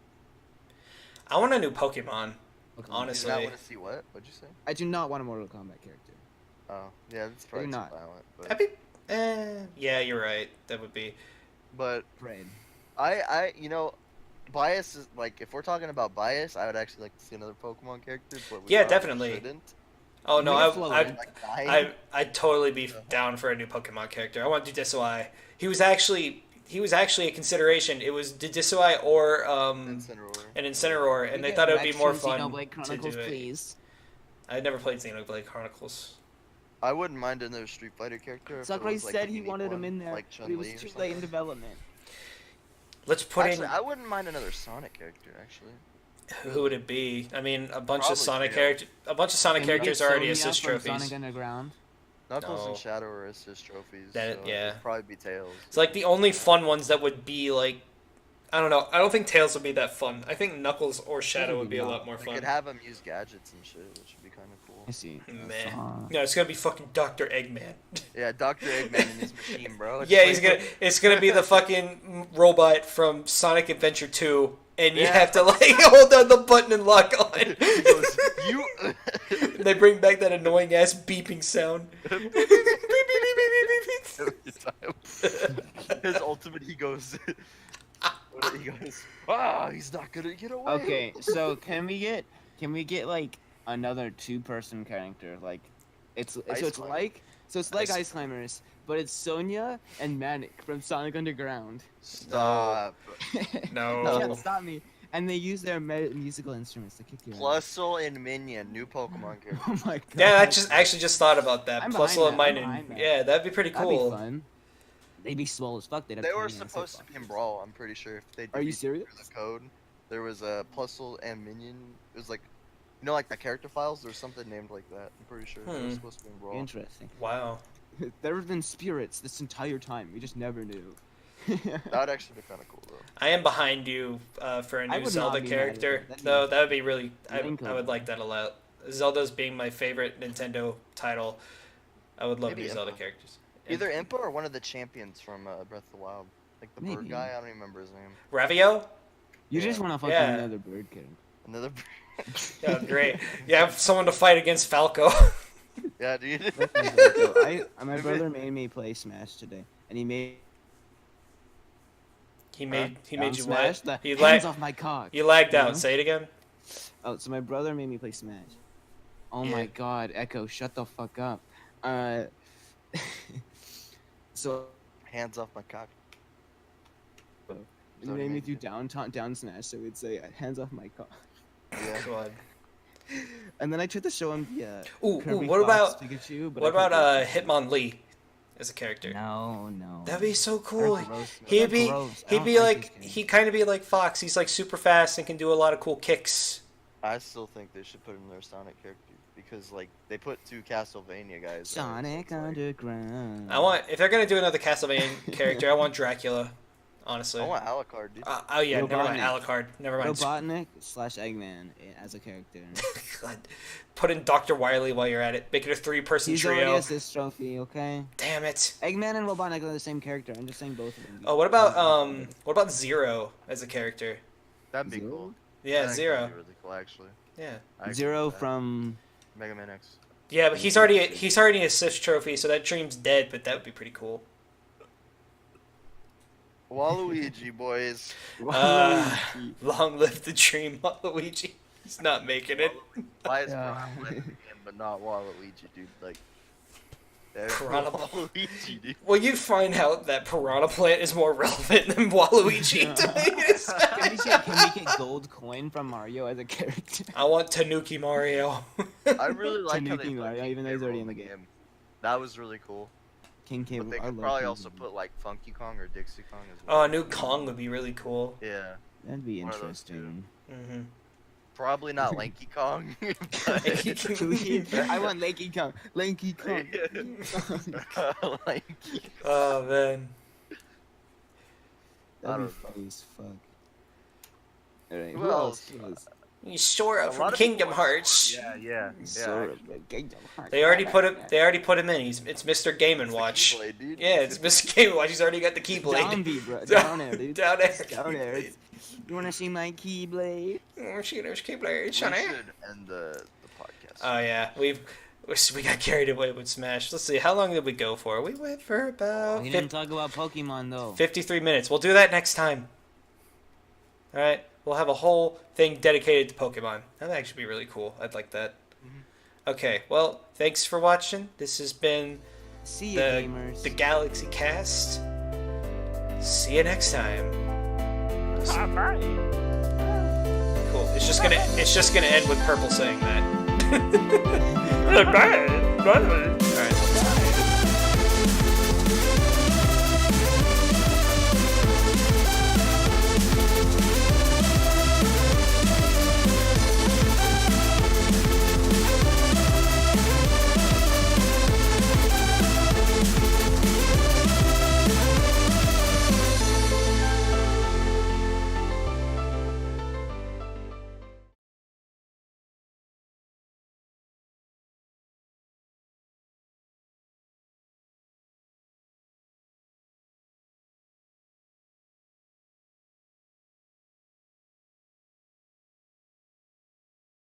I want a new Pokemon. You Honestly. do not want to see what? What'd you say? I do not want a Mortal Kombat character. Oh, yeah, it's probably too not. violent. I'd But, be, yeah, you're right. That would be. but Fred. you know, bias is like if we're talking about bias, I would actually like to see another Pokemon character. But we Yeah, probably definitely. shouldn't. Oh no, Make it I, flow I, in. Like dying. I'd totally be down for a new Pokemon character. I want Dedisuai. He was actually a consideration. It was Dedisuai or Incineroar. an Incineroar, and We they get thought it would be Rex more from fun Xenoblade to Chronicles, do it. please. I never played Xenoblade Chronicles. I wouldn't mind another Street Fighter character. if it Sakurai was, like, said a he unique wanted him one, in there, like but it was Chun-Li or too late in something. development. Let's put Actually, I wouldn't mind another Sonic character. Actually, in who would it be? I mean, a bunch of Probably Sonic Tails. characters. A bunch of Sonic Can we get characters are already Sonya assist from trophies. Sonic Underground. Knuckles No. and Shadow are assist trophies. That- so yeah. it'd probably be Tails. It's like the only fun ones that would be like, I don't know. I don't think Tails would be that fun. I think Knuckles or Shadow would be a lot more We fun. could have him use gadgets and shit, which would be kind of cool. I see. Man, no, it's gonna be fucking Dr. Eggman. Yeah, Dr. Eggman and his machine, bro. It's Yeah, like- he's gonna. It's gonna be the fucking robot from Sonic Adventure 2, and you Yeah. have to like hold down the button and lock on. He goes, you. They bring back that annoying ass beeping sound. Every time. His ultimate, he goes. He's not gonna get away. Okay, so can we get like another 2-person character? Like, it's Climber. like Ice Climbers, but it's Sonya and Manic from Sonic Underground. Stop. No. You can't stop me. And they use their musical instruments to kick you out. Plusle and Minion, new Pokemon character. Oh my god. Yeah, I actually just thought about that. I'm Plus behind and that, I'm mine, behind that. yeah, that'd be pretty That'd cool. be fun. They'd be swole as fuck. They'd have They were tiny ass supposed to be in hitboxes. Brawl. I'm pretty sure. If they Are you deleted serious? the code, there was a Plusle and Minion. It was like, you know, like the character files. There's something named like that. I'm pretty sure they were supposed to be in Brawl. Interesting. Wow. There have been spirits this entire time. We just never knew. That'd actually be kind of cool though. I am behind you for a I new would Zelda not be mad at character. that. That'd No, be- that would be really. Link I would like that a lot. Zelda's being my favorite Nintendo title. I would love Maybe new Zelda Impa. characters. Either Impa or one of the champions from Breath of the Wild, like the Maybe. bird guy. I don't even remember his name. Ravio? You just want to fuck Yeah. with another bird kid. Another. Yeah, great. You have someone to fight against Falco. Yeah, dude. My brother made me play Smash today, and he made He made down you Smash what? the He hands lagged. off my cock. You lagged You out. know? Say it again. Oh, so my brother made me play Smash. Oh Yeah. my god, Echo, shut the fuck up. So Hands off my cock. he So made me made do you- down Smash, so we'd say hands off my cock. Yeah. God. And then I tried to show him the Ooh, Kirby what Fox about Pikachu, but what I about couldn't Hitmonlee as a character? No, no. That'd be so They're cool. gross. He'd They're be gross. I he'd don't be like like these he games. kind of be like Fox. He's like super fast and can do a lot of cool kicks. I still think they should put him in their Sonic character because like they put 2 Castlevania guys. Sonic it's like- Underground. I want if they're gonna do another Castlevania character, I want Dracula. Honestly. I want Alucard, dude. Oh yeah, never mind. Robotnik. Alucard. Never mind. Robotnik / Eggman as a character. God. Put in Dr. Wily while you're at it. Make it a 3-person He's already trio. has this trophy, okay? Damn it. Eggman and Robotnik are the same character. I'm just saying both of them. Oh, what about Zero as a character? That'd be Zero? cool. I Yeah, think Zero. that'd be really cool, actually. Yeah. I agree Zero with that. from Mega Man X. Yeah, but he's already a Sith trophy, so that dream's dead. But that would be pretty cool. Waluigi, boys. Waluigi. Long live the dream, Waluigi. He's not making it. Why is Yeah. Piranha Plant again, but not Waluigi, dude? Like, there's Piranha- Waluigi, dude. Well, you find out that Piranha Plant is more relevant than Waluigi. to me. Can we get gold coin from Mario as a character? I want Tanuki Mario. I really like how they Tanuki put Mario, King even though K. he's already Rool in the game. That was really cool. King K. But they I could love probably King also K. put like Funky Kong or Dixie Kong as well. Oh, a new Kong would be really cool. Yeah. That'd be one of those two. interesting. Mm-hmm. Probably not Lanky Kong. I want Lanky Kong. Lanky Kong. Lanky. Oh man. I That'd be don't funny as fuck. Alright, Who who else? else? Who else? Sora A from lot of Kingdom people- Hearts. Yeah. Sora, Kingdom Hearts. They already put him. They already put him in. It's Mr. Game and Watch. Keyblade, dude. Yeah, it's Mr. Game and Watch. He's already got the Down Keyblade. B, bro. Down air, dude. Down air. Down air. You wanna see my Keyblade? Oh, shit, there's Keyblade. We Shut should up. end the podcast. Oh yeah, we got carried away with Smash. Let's see, how long did we go for? We went for about We didn't talk about Pokemon though. 53 minutes. We'll do that next time. All right, we'll have a whole thing dedicated to Pokemon. That'd actually be really cool. I'd like that. Okay, well, thanks for watching. This has been See ya, the gamers. the Galaxy Cast. See you next time. Cool. It's just gonna end with Purple saying that. All right.